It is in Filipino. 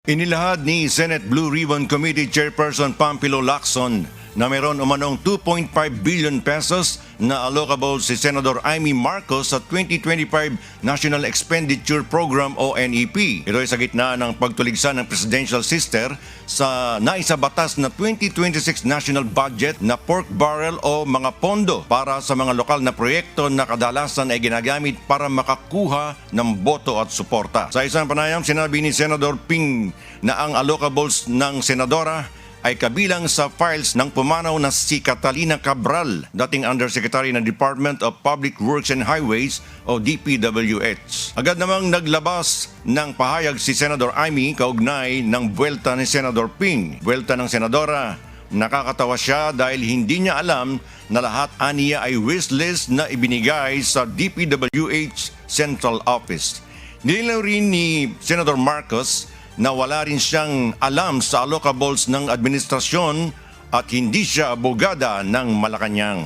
Inilahad ni Senate Blue Ribbon Committee Chairperson Pampilo Lacson na meron umanong 2.5 billion pesos na allocable si Senador Amy Marcos sa 2025 National Expenditure Program o NEP. Ito ay sa gitna ng pagtuligsa ng Presidential Sister sa naisabatas na 2026 National Budget na pork barrel o mga pondo para sa mga lokal na proyekto na kadalasan ay ginagamit para makakuha ng boto at suporta. Sa isang panayam, sinabi ni Senador Ping na ang allocables ng senadora ay kabilang sa files ng pumanaw na si Catalina Cabral, dating Undersecretary ng Department of Public Works and Highways o DPWH. Agad namang naglabas ng pahayag si Senador Amy kaugnay ng buwelta ni Senador Ping. Buwelta ng senadora, nakakatawa siya dahil hindi niya alam na lahat aniya ay wishlist na ibinigay sa DPWH Central Office. Nilinaw rin ni Senator Marcos na wala rin siyang alam sa allocables ng administrasyon at hindi siya abogada ng Malacanang.